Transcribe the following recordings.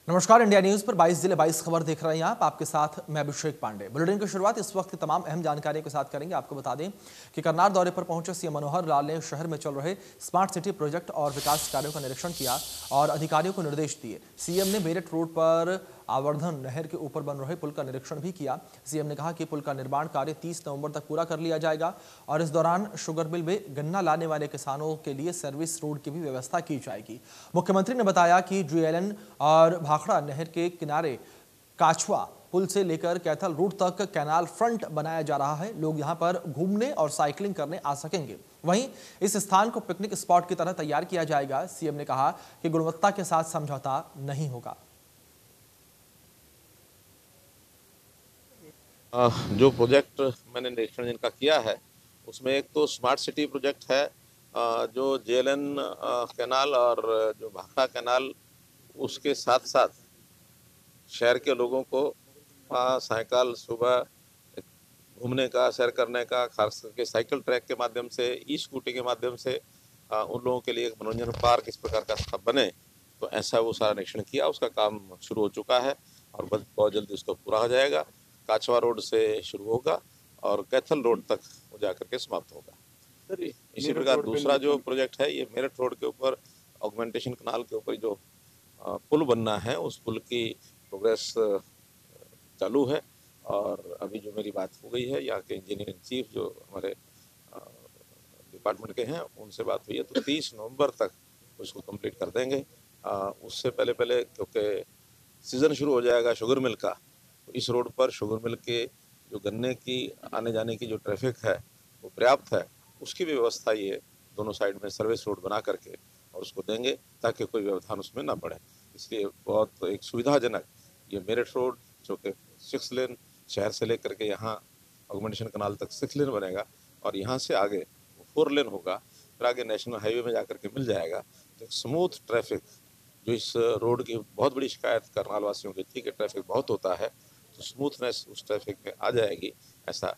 नमस्कार, India news पर 22 जिले 22 खबर देख रहे हैं आप। आपके साथ मैं अभिषेक पांडे। बुलेटिन की शुरुआत इस वक्त तमाम अहम जानकारियों के साथ करेंगे। आपको बता दें कि करनाल दौरे पर पहुंचे सीएम मनोहर लाल ने शहर में चल रहे स्मार्ट सिटी प्रोजेक्ट और विकास कार्यों का निरीक्षण किया और अधिकारियों को निर्देश दिए। सीएम ने मेरठ रोड पर आवर्धन नहर के ऊपर बन रहे पुल का निरीक्षण भी किया। सीएम ने कहा कि पुल का निर्माण कार्य 30 नवंबर तक पूरा कर लिया जाएगा और इस दौरान शुगर मिल में गन्ना लाने वाले किसानों के लिए सर्विस रोड की भी व्यवस्था की जाएगी। मुख्यमंत्री ने बताया कि GLN और भाखड़ा नहर के किनारे काछवा पुल से लेकर कैथल रोड तक कैनाल फ्रंट बनाया जा रहा है। लोग यहां पर घूमने और साइकिलिंग करने आ सकेंगे। वहीं इस स्थान को पिकनिक स्पॉट की तरह तैयार किया जाएगा। सीएम ने कहा कि गुणवत्ता के साथ समझौता नहीं होगा। जो प्रोजेक्ट मैंने निरीक्षण जिनका किया है उसमें एक तो स्मार्ट सिटी प्रोजेक्ट है, जो JLN कैनाल और जो भाखड़ा कैनाल, उसके साथ साथ शहर के लोगों को साइकिल सुबह घूमने का, सैर करने का, खास करके साइकिल ट्रैक के माध्यम से, स्कूटी के माध्यम से उन लोगों के लिए एक मनोरंजन पार्क इस प्रकार का बने, तो ऐसा वो सारा निरीक्षण किया। उसका काम शुरू हो चुका है और बहुत जल्दी उसको पूरा हो जाएगा। काछवा रोड से शुरू होगा और कैथल रोड तक वो जाकर के समाप्त होगा। इसी प्रकार दूसरा जो प्रोजेक्ट है, ये मेरठ रोड के ऊपर ऑगमेंटेशन कनाल के ऊपर जो पुल बनना है, उस पुल की प्रोग्रेस चालू है और अभी जो मेरी बात हो गई है यहाँ के इंजीनियरिंग चीफ जो हमारे डिपार्टमेंट के हैं, उनसे बात हुई है, तो 30 नवंबर तक उसको कंप्लीट कर देंगे। उससे पहले क्योंकि सीज़न शुरू हो जाएगा शुगर मिल का, तो इस रोड पर शुगर मिल के जो गन्ने की आने जाने की जो ट्रैफिक है वो पर्याप्त है, उसकी भी व्यवस्था ये दोनों साइड में सर्विस रोड बना करके और उसको देंगे ताकि कोई व्यवधान उसमें ना पड़े। इसलिए बहुत एक सुविधाजनक ये मेरठ रोड जो कि 6 लेन शहर से लेकर के यहाँ ऑगमेंटेशन कनाल तक 6 लेन बनेगा और यहाँ से आगे 4 लेन होगा, फिर आगे नेशनल हाईवे में जाकर के मिल जाएगा। तो एक स्मूथ ट्रैफिक, जो इस रोड की बहुत बड़ी शिकायत करनाल वासियों की थी कि ट्रैफिक बहुत होता है, तो स्मूथनेस उस ट्रैफिक में आ जाएगी। ऐसा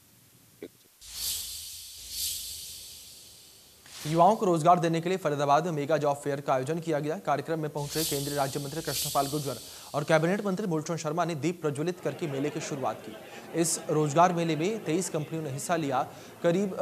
युवाओं को रोजगार देने के लिए फरीदाबाद में मेगा जॉब फेयर का आयोजन किया गया। कार्यक्रम में पहुंचे केंद्रीय राज्य मंत्री कृष्णपाल गुर्जर और कैबिनेट मंत्री मूलचंद शर्मा ने दीप प्रज्वलित करके मेले की शुरुआत की। इस रोजगार मेले में 23 कंपनियों ने हिस्सा लिया। करीब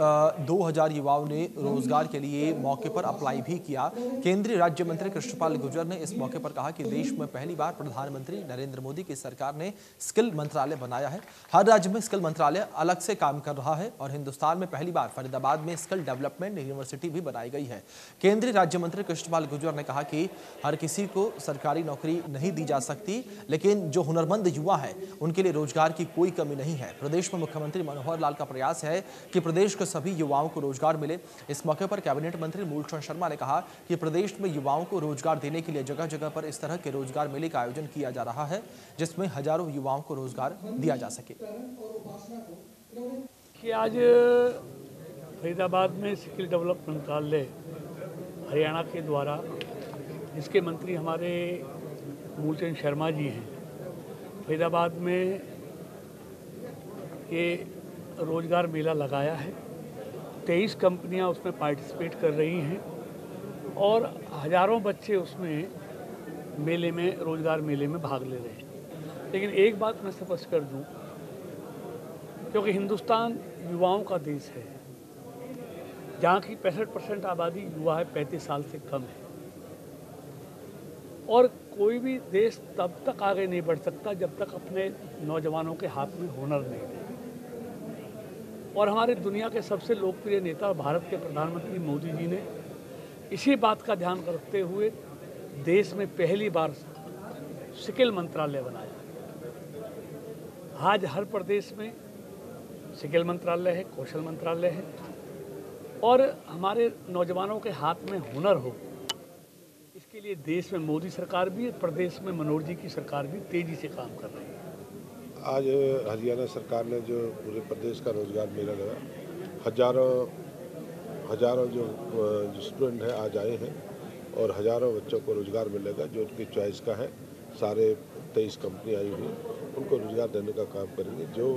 2000 युवाओं ने रोजगार के लिए मौके पर अप्लाई भी किया। केंद्रीय राज्य मंत्री कृष्णपाल गुर्जर ने इस मौके पर कहा कि देश में पहली बार प्रधानमंत्री नरेंद्र मोदी की सरकार ने स्किल मंत्रालय बनाया है। हर राज्य में स्किल मंत्रालय अलग से काम कर रहा है और हिंदुस्तान में पहली बार फरीदाबाद में स्किल डेवलपमेंट यूनिवर्सिटी भी बनाई गई है। केंद्रीय राज्य मंत्री कृष्णपाल गुर्जर ने कहा कि हर किसी को सरकारी नौकरी नहीं दी जा सकती, लेकिन जो हुनरमंद युवा है उनके लिए रोजगार की कोई कमी नहीं है। प्रदेश में मुख्यमंत्री मनोहर लाल का प्रयास है कि प्रदेश के सभी युवाओं को रोजगार मिले। इस मौके पर कैबिनेट मंत्री मूलचंद शर्मा ने कहा कि प्रदेश में युवाओं को रोजगार देने के लिए जगह जगह पर इस तरह के रोजगार मेले का आयोजन किया जा रहा है, जिसमें हजारों युवाओं को रोजगार दिया जा सके। कि आज फरीदाबाद में स्किल डेवलपमेंट मंत्रालय हरियाणा के द्वारा, जिसके मंत्री हमारे मूलचंद शर्मा जी हैं, फरीदाबाद में ये रोज़गार मेला लगाया है। 23 कंपनियां उसमें पार्टिसिपेट कर रही हैं और हज़ारों बच्चे उसमें मेले में, रोज़गार मेले में भाग ले रहे हैं। लेकिन एक बात मैं स्पष्ट कर दूं, क्योंकि हिंदुस्तान युवाओं का देश है, जहाँ की 65% आबादी युवा है, 35 साल से कम है, और कोई भी देश तब तक आगे नहीं बढ़ सकता जब तक अपने नौजवानों के हाथ में हुनर नहीं है। और हमारे दुनिया के सबसे लोकप्रिय नेता भारत के प्रधानमंत्री मोदी जी ने इसी बात का ध्यान रखते हुए देश में पहली बार स्किल मंत्रालय बनाया। आज हर प्रदेश में स्किल मंत्रालय है, कौशल मंत्रालय है, और हमारे नौजवानों के हाथ में हुनर हो, इसके लिए देश में मोदी सरकार भी, प्रदेश में मनोहर जी की सरकार भी तेजी से काम कर रही है। आज हरियाणा सरकार ने जो पूरे प्रदेश का रोजगार मेला लगा, हजारों जो स्टूडेंट हैं आज आए हैं और हजारों बच्चों को रोजगार मिलेगा जो उनकी चॉइस का है। सारे 23 कंपनी आई हुई, उनको रोजगार देने का काम करेंगे। जो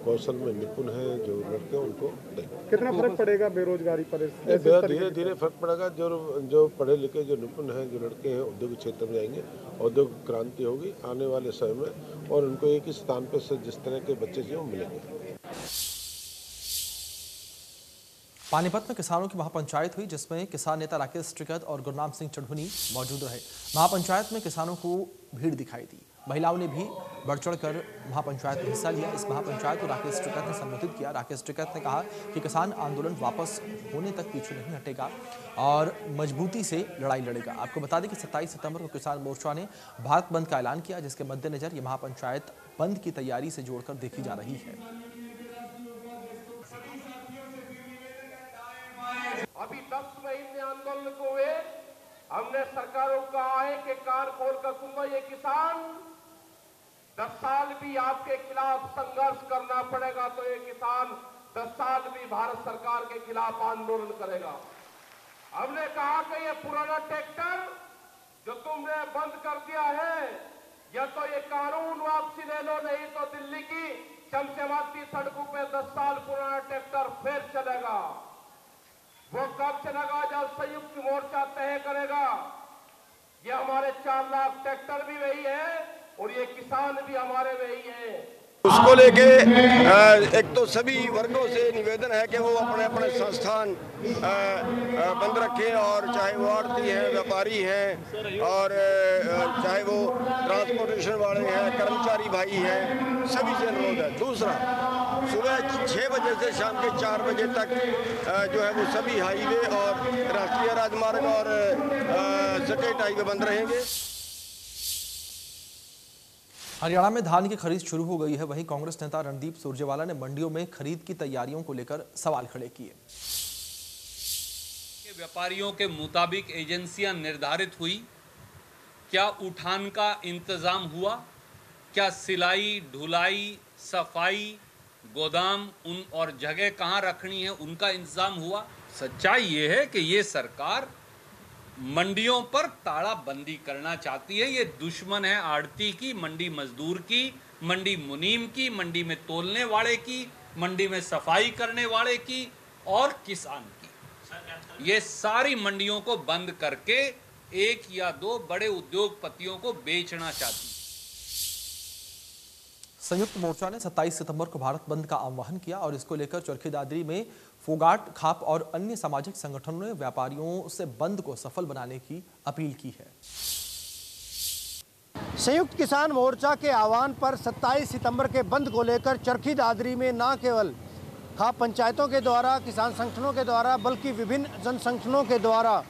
कौशल में निपुण हैं जो लड़के हैं उनको देंगे। कितना फर्क पड़ेगा बेरोजगारी पर? धीरे धीरे फर्क पड़ेगा। जो पढ़े लिखे जो निपुण हैं जो लड़के हैं उद्योग क्षेत्र में जाएंगे, औद्योगिक क्रांति होगी आने वाले समय में और उनको एक ही स्थान पर से जिस तरह के बच्चे चाहिए वो मिलेंगे। पानीपत में किसानों की महापंचायत हुई जिसमें किसान नेता राकेश टिकैत और गुरनाम सिंह चढ़ुनी मौजूद रहे। महापंचायत में किसानों को भीड़ दिखाई दी। महिलाओं ने भी बढ़ चढ़कर महापंचायत में हिस्सा लिया। इस महापंचायत को राकेश टिकैत ने संबोधित किया। राकेश टिकैत ने कहा कि किसान आंदोलन वापस होने तक पीछे नहीं हटेगा और मजबूती से लड़ाई लड़ेगा। आपको बता दें कि 27 सितंबर को किसान मोर्चा ने भारत बंद का ऐलान किया, जिसके मद्देनजर ये महापंचायत बंद की तैयारी से जोड़कर देखी जा रही है। अभी 10 महीने आंदोलन को हुए, हमने सरकारों का आए के कान खोल कर सुनो। ये किसान 10 साल भी आपके खिलाफ संघर्ष करना पड़ेगा तो ये किसान 10 साल भी भारत सरकार के खिलाफ आंदोलन करेगा। हमने कहा कि ये पुराना ट्रैक्टर जो तुमने बंद कर दिया है, या तो ये कानून वापसी ले लो, नहीं तो दिल्ली की शमशाबाद की सड़कों पे 10 साल पुराना ट्रैक्टर फिर चलेगा। वो कब चलेगा? जब संयुक्त मोर्चा तय करेगा। ये हमारे 4 लाख ट्रैक्टर भी वही है और ये किसान भी हमारे वही है। उसको लेके एक तो सभी वर्गों से निवेदन है कि वो अपने अपने संस्थान बंद रखें, और चाहे वो आड़ती हैं, व्यापारी हैं, और चाहे वो ट्रांसपोर्टेशन वाले हैं, कर्मचारी भाई हैं, सभी से अनुरोध है। दूसरा, सुबह 6 बजे से शाम के 4 बजे तक जो है वो सभी हाईवे और राष्ट्रीय राजमार्ग और स्टेट हाईवे बंद रहेंगे। हरियाणा में धान की खरीद शुरू हो गई है। वहीं कांग्रेस नेता रणदीप सुरजेवाला ने मंडियों में खरीद की तैयारियों को लेकर सवाल खड़े किए। व्यापारियों के मुताबिक एजेंसियां निर्धारित हुई, क्या उठान का इंतजाम हुआ, क्या सिलाई, ढुलाई, सफाई, गोदाम उन और जगह कहां रखनी है उनका इंतजाम हुआ? सच्चाई ये है कि ये सरकार मंडियों पर तालाबंदी करना चाहती है। ये दुश्मन है आड़ती की, मंडी मजदूर की, मंडी मुनीम की, मंडी में तोलने वाले की, मंडी में सफाई करने वाले की और किसान की। ये सारी मंडियों को बंद करके 1 या 2 बड़े उद्योगपतियों को बेचना चाहती है। संयुक्त मोर्चा ने 27 सितंबर को भारत बंद का आह्वान किया और इसको लेकर चरखी दादरी में फोगाट, खाप और अन्य सामाजिक संगठनों ने व्यापारियों से बंद को सफल बनाने की अपील की है। संयुक्त किसान मोर्चा के आह्वान पर 27 सितंबर के बंद को लेकर चरखी दादरी में न केवल खाप पंचायतों के द्वारा, किसान संगठनों के द्वारा, बल्कि विभिन्न जन संगठनों के द्वारा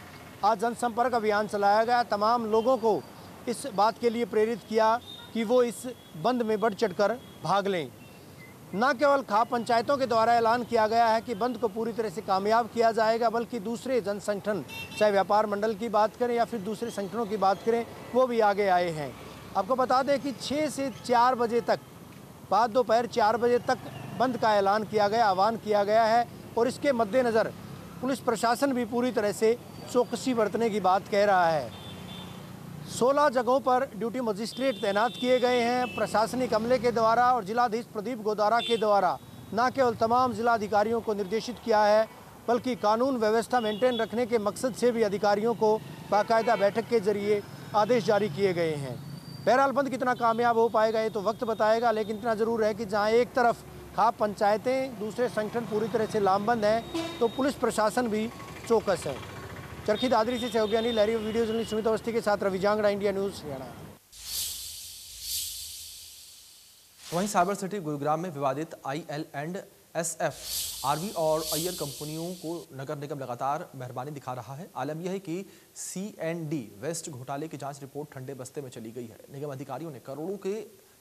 आज जनसंपर्क अभियान चलाया गया। तमाम लोगों को इस बात के लिए प्रेरित किया कि वो इस बंद में बढ़ चढ़कर भाग लें। न केवल खाप पंचायतों के द्वारा ऐलान किया गया है कि बंद को पूरी तरह से कामयाब किया जाएगा, बल्कि दूसरे जन संगठन, चाहे व्यापार मंडल की बात करें या फिर दूसरे संगठनों की बात करें, वो भी आगे आए हैं। आपको बता दें कि 6 से 4 बजे तक, बाद दोपहर 4 बजे तक बंद का ऐलान किया गया, आह्वान किया गया है और इसके मद्देनज़र पुलिस प्रशासन भी पूरी तरह से चौकसी बरतने की बात कह रहा है। 16 जगहों पर ड्यूटी मजिस्ट्रेट तैनात किए गए हैं। प्रशासनिक अमले के द्वारा और जिलाधीश प्रदीप गोदारा के द्वारा न केवल तमाम जिलाधिकारियों को निर्देशित किया है, बल्कि कानून व्यवस्था मेंटेन रखने के मकसद से भी अधिकारियों को बाकायदा बैठक के जरिए आदेश जारी किए गए हैं। बहरहाल बंद कितना कामयाब हो पाएगा ये तो वक्त बताएगा, लेकिन इतना ज़रूर है कि जहाँ एक तरफ खाप पंचायतें, दूसरे संगठन पूरी तरह से लामबंद हैं, तो पुलिस प्रशासन भी चौकस है। चरखी दादरी से सहयोगी लहरी, वीडियो जर्नलिस्ट सुमित अवस्थी के साथ रवि जांगड़ा, इंडिया न्यूज़ हरियाणा। वहीं साइबर सिटी गुरुग्राम में विवादित IL&SF, आरवी और अय्यर कंपनियों को नगर निगम लगातार मेहरबानी दिखा रहा है। आलम यह है कि C&D वेस्ट घोटाले की जांच रिपोर्ट ठंडे बस्ते में चली गई है। निगम अधिकारियों ने करोड़ों के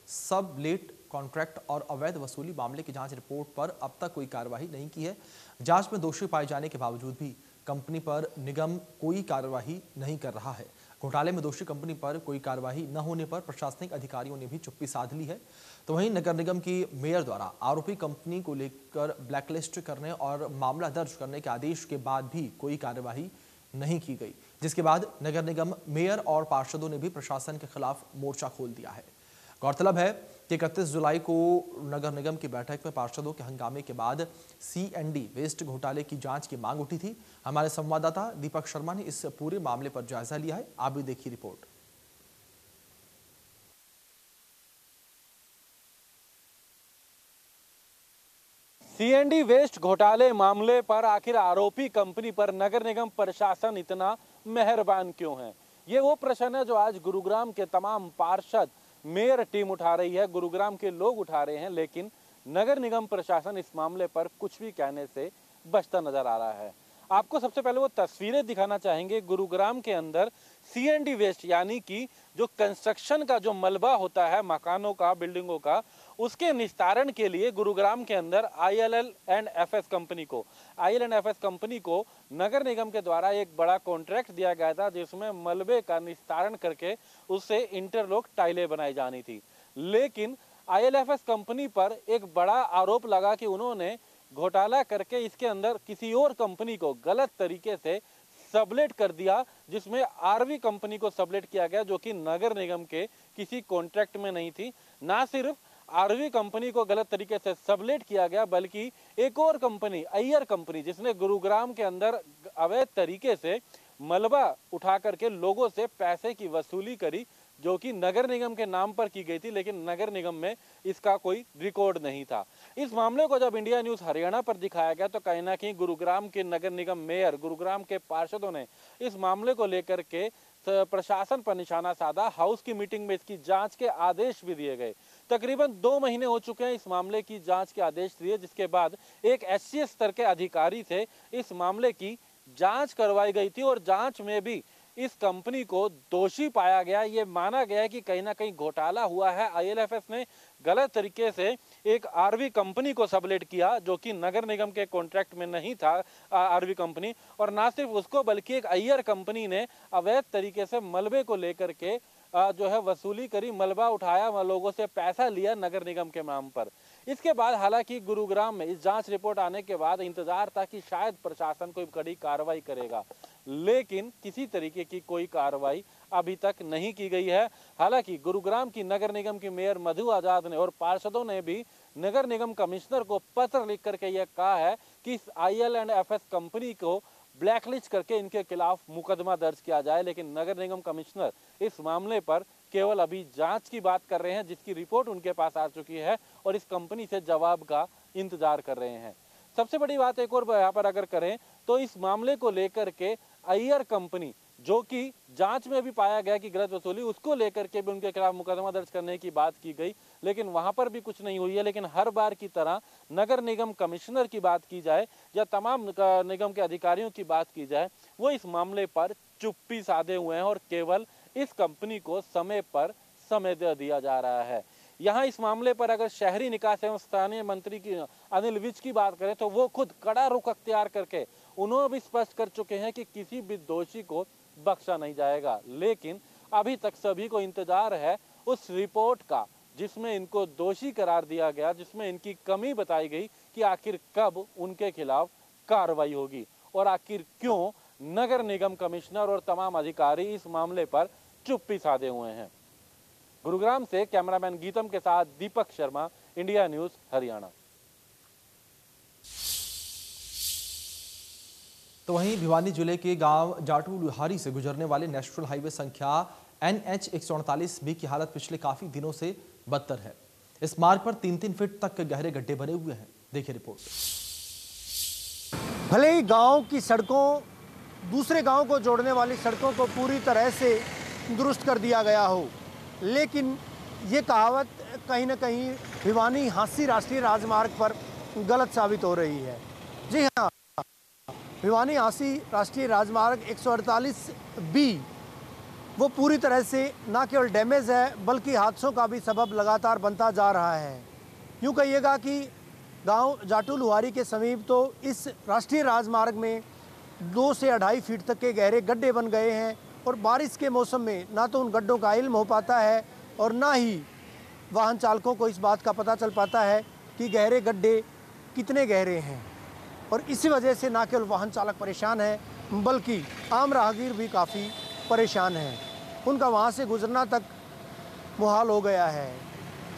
सब लेट कॉन्ट्रैक्ट और अवैध वसूली मामले की जांच रिपोर्ट पर अब तक कोई कार्रवाई नहीं की है। जांच में दोषी पाए जाने के बावजूद भी कंपनी पर निगम कोई कार्रवाई नहीं कर रहा है। घोटाले में दोषी कंपनी पर कोई कार्रवाई न होने पर प्रशासनिक अधिकारियों ने भी चुप्पी साध ली है। तो वहीं नगर निगम की मेयर द्वारा आरोपी कंपनी को लेकर ब्लैकलिस्ट करने और मामला दर्ज करने के आदेश के बाद भी कोई कार्रवाई नहीं की गई, जिसके बाद नगर निगम मेयर और पार्षदों ने भी प्रशासन के खिलाफ मोर्चा खोल दिया है। गौरतलब है कि 31 जुलाई को नगर निगम की बैठक में पार्षदों के हंगामे के बाद CND वेस्ट घोटाले की जांच की मांग उठी थी। हमारे संवाददाता दीपक शर्मा ने इस पूरे मामले पर जायजा लिया है। आप भी देखिए रिपोर्ट। CND वेस्ट घोटाले मामले पर आखिर आरोपी कंपनी पर नगर निगम प्रशासन इतना मेहरबान क्यों है? ये वो प्रश्न है जो आज गुरुग्राम के तमाम पार्षद, मेयर टीम उठा रही है, गुरुग्राम के लोग उठा रहे हैं, लेकिन नगर निगम प्रशासन इस मामले पर कुछ भी कहने से बचता नजर आ रहा है। आपको सबसे पहले वो तस्वीरें दिखाना चाहेंगे। गुरुग्राम के अंदर CND वेस्ट यानी कि जो कंस्ट्रक्शन का जो मलबा होता है मकानों का, बिल्डिंगों का, उसके निस्तारण के लिए गुरुग्राम के अंदर IL&FS कंपनी को नगर निगम के द्वारा एक बड़ा कॉन्ट्रैक्ट दिया गया था, जिसमें मलबे का निस्तारण करके उससे इंटरलॉक टाइलें बनाई जानी थी। लेकिन IL&FS कंपनी पर एक बड़ा आरोप लगा कि उन्होंने घोटाला करके इसके अंदर किसी और कंपनी को गलत तरीके से सबलेट कर दिया, जिसमें RV कंपनी को सबलेट किया गया, जो कि नगर निगम के किसी कॉन्ट्रैक्ट में नहीं थी। ना सिर्फ RV कंपनी को गलत तरीके से सबलेट किया गया, बल्कि एक और कंपनी अय्यर कंपनी, जिसने गुरुग्राम के अंदर अवैध तरीके से मलबा उठा करके लोगों से पैसे की वसूली करी, जो कि नगर निगम के नाम पर की गई थी, लेकिन नगर निगम में इसका कोई रिकॉर्ड नहीं था। इस मामले को जब इंडिया न्यूज़ हरियाणा पर दिखाया गया तो कहीं ना कहीं गुरुग्राम के नगर निगम मेयर, गुरुग्राम के पार्षदों ने इस मामले को लेकर के प्रशासन पर निशाना साधा। हाउस की मीटिंग में इसकी जांच के आदेश भी दिए गए। तकरीबन 2 महीने हो चुके हैं इस मामले की जांच के आदेश दिए, जिसके बाद एक SCS स्तर के अधिकारी से इस मामले की जांच करवाई गई थी और जांच में भी इस कंपनी को दोषी पाया गया। ये माना गया है कि कहीं ना कहीं घोटाला हुआ है। IL&FS ने गलत तरीके से एक RV कंपनी को सबलेट किया, जो कि नगर निगम के कॉन्ट्रैक्ट में नहीं था RV कंपनी, और ना सिर्फ उसको बल्कि एक अय्यर कंपनी ने अवैध तरीके से मलबे को लेकर के जो है वसूली करी, मलबा उठाया, लोगों से पैसा लिया नगर निगम के नाम पर। इसके बाद हालांकि गुरुग्राम में इस जांच रिपोर्ट आने के बाद इंतजार था कि शायद प्रशासन कोई कड़ी कार्रवाई करेगा, लेकिन किसी तरीके की कोई कार्रवाई अभी तक नहीं की गई है। हालांकि गुरुग्राम की नगर निगम की मेयर मधु आजाद ने और पार्षदों ने भी नगर निगम कमिश्नर को पत्र लिख करके यह कहा है कि इस IL&FS कंपनी को ब्लैकलिस्ट करके इनके खिलाफ मुकदमा दर्ज किया जाए, लेकिन नगर निगम कमिश्नर इस मामले पर केवल अभी जांच की बात कर रहे हैं, जिसकी रिपोर्ट उनके पास आ चुकी है और इस कंपनी से जवाब का इंतजार कर रहे हैं। सबसे बड़ी बात एक और यहाँ पर अगर करें तो इस मामले को लेकर के अय्यर कंपनी, जो कि जांच में भी पाया गया कि गलत वसूली, उसको लेकर के भी उनके खिलाफ मुकदमा दर्ज करने की बात की गई, लेकिन वहां पर भी कुछ नहीं हुई है। लेकिन हर बार की तरह नगर निगम कमिश्नर की बात की जाए या तमाम निगम के अधिकारियों की बात की जाए, वो इस मामले पर चुप्पी साधे हुए हैं और केवल इस कंपनी को समय पर समय दे दिया जा रहा है। यहाँ इस मामले पर अगर शहरी निकास एवं स्थानीय मंत्री की अनिल विज की बात करें तो वो खुद कड़ा रुख अख्तियार करके उन्होंने भी स्पष्ट कर चुके हैं कि किसी भी दोषी को बख्शा नहीं जाएगा। लेकिन अभी तक सभी को इंतजार है उस रिपोर्ट का जिसमें इनको दोषी करार दिया गया, जिसमें इनकी कमी बताई गई कि आखिर कब उनके खिलाफ कार्रवाई होगी और आखिर क्यों नगर निगम कमिश्नर और तमाम अधिकारी इस मामले पर चुप्पी साधे हुए हैं। गुरुग्राम से कैमरामैन गीतम के साथ दीपक शर्मा, इंडिया न्यूज़ हरियाणा। तो वहीं भिवानी जिले के गांव जाटू लुहारी से गुजरने वाले नेशनल हाईवे संख्या NH 148 B की हालत पिछले काफी दिनों से बदतर है। इस मार्ग पर 3-3 फीट तक गहरे गड्ढे बने हुए हैं। देखिए रिपोर्ट। भले ही गांव की सड़कों, दूसरे गांव को जोड़ने वाली सड़कों को पूरी तरह से दुरुस्त कर दिया गया हो, लेकिन ये कहावत कहीं ना कहीं भिवानी हांसी राष्ट्रीय राजमार्ग पर गलत साबित हो रही है। जी हाँ, भिवानी हांसी राष्ट्रीय राजमार्ग 148B वो पूरी तरह से न केवल डैमेज है बल्कि हादसों का भी सबब लगातार बनता जा रहा है। यूँ कहिएगा कि गांव जाटू लुहारी के समीप तो इस राष्ट्रीय राजमार्ग में 2 से 2.5 फीट तक के गहरे गड्ढे बन गए हैं और बारिश के मौसम में ना तो उन गड्ढों का इल्म हो पाता है और ना ही वाहन चालकों को इस बात का पता चल पाता है कि गहरे गड्ढे कितने गहरे हैं। और इसी वजह से ना केवल वाहन चालक परेशान है बल्कि आम राहगीर भी काफ़ी परेशान हैं। उनका वहाँ से गुजरना तक मुहाल हो गया है।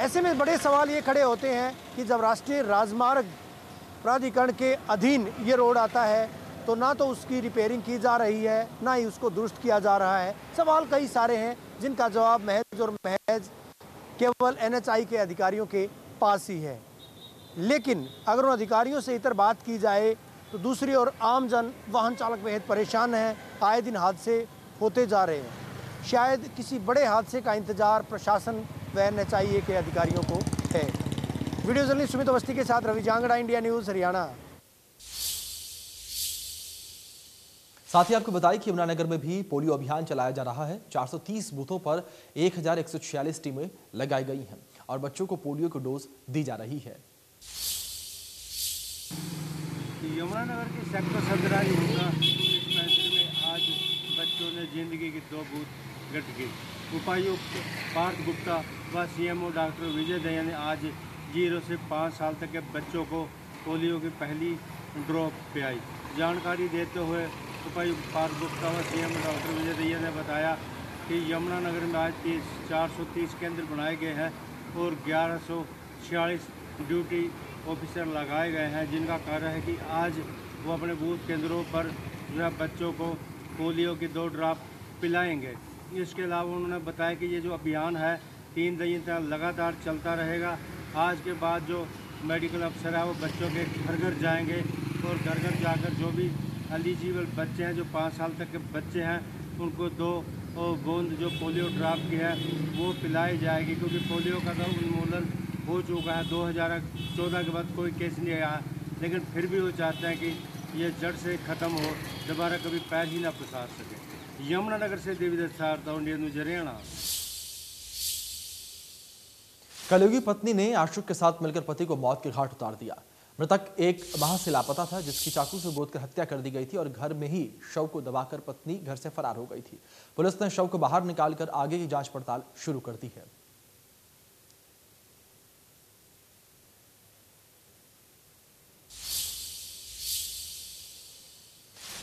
ऐसे में बड़े सवाल ये खड़े होते हैं कि जब राष्ट्रीय राजमार्ग प्राधिकरण के अधीन ये रोड आता है तो ना तो उसकी रिपेयरिंग की जा रही है, ना ही उसको दुरुस्त किया जा रहा है। सवाल कई सारे हैं जिनका जवाब महज और महज केवल NHAI के अधिकारियों के पास ही है। लेकिन अगर उन अधिकारियों से इतर बात की जाए तो दूसरी ओर आम जन, वाहन चालक बेहद परेशान हैं। आए दिन हादसे होते जा रहे हैं। शायद किसी बड़े हादसे का इंतजार प्रशासन व NHAI के अधिकारियों को है। वीडियो जर्नलिस्ट सुमित अवस्थी के साथ रवि जांगड़ा, इंडिया न्यूज़, हरियाणा। साथ ही आपको बताएं कि यमुनानगर में भी पोलियो अभियान चलाया जा रहा है। 430 बूथों पर 1146 टीमें लगाई गई हैं और बच्चों को पोलियो की डोज दी जा रही है। यमुनानगर के सेक्टर 17 डिस्पेंसरी में आज बच्चों ने जिंदगी की 2 बूथ गट की। उपायुक्त पार्थ गुप्ता व CMO डॉक्टर विजय दया ने आज 0 से 5 साल तक के बच्चों को पोलियो की पहली ड्रॉप पिलाई। जानकारी देते हुए उपायुक्त पार्थ गुप्ता व CMO डॉक्टर विजय दया ने बताया कि यमुनानगर में आज 430 केंद्र बनाए गए हैं और 1146 ड्यूटी ऑफिसर लगाए गए हैं, जिनका कार्य है कि आज वो अपने बूथ केंद्रों पर जो है बच्चों को पोलियो की 2 ड्रॉप पिलाएंगे। इसके अलावा उन्होंने बताया कि ये जो अभियान है 3 दिन तक लगातार चलता रहेगा। आज के बाद जो मेडिकल अफसर है वो बच्चों के घर घर जाएंगे और घर घर जाकर जो भी एलिजिबल बच्चे हैं, जो 5 साल तक के बच्चे हैं, उनको 2 बूंद जो पोलियो ड्रॉप की है वो पिलाई जाएगी। क्योंकि पोलियो का तो उन्मूलन हो चुका है। 2014 के बाद कोई केस नहीं आया, लेकिन फिर भी वो चाहते हैं कि ये जड़ से ख़त्म हो, दोबारा कभी पैर ही ना पसार सके। यमुनानगर से देवीदत्त सारता, इंडिया न्यूज़, हरियाणा। कलयुगी पत्नी ने आशुक के साथ मिलकर पति को मौत के घाट उतार दिया। मृतक 1 माह से लापता था, जिसकी चाकू से गोदकर हत्या कर दी गई थी और घर में ही शव को दबाकर पत्नी घर से फरार हो गई थी। पुलिस ने शव को बाहर निकालकर आगे की जांच पड़ताल शुरू कर दी है।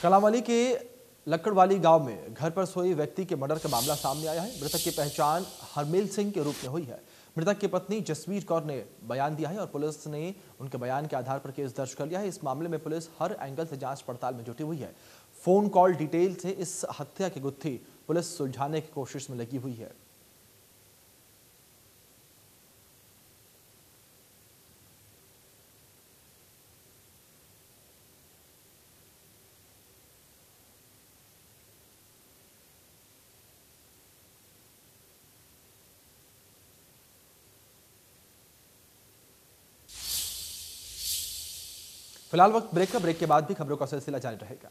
कलामली के लक्कड़वाली गांव में घर पर सोए व्यक्ति के मर्डर का मामला सामने आया है। मृतक की पहचान हरमेल सिंह के रूप में हुई है। मृतक की पत्नी जसवीर कौर ने बयान दिया है और पुलिस ने उनके बयान के आधार पर केस दर्ज कर लिया है। इस मामले में पुलिस हर एंगल से जांच पड़ताल में जुटी हुई है। फोन कॉल डिटेल से इस हत्या की गुत्थी पुलिस सुलझाने की कोशिश में लगी हुई है। फिलहाल वक्त ब्रेक के बाद भी खबरों का सिलसिला जारी रहेगा।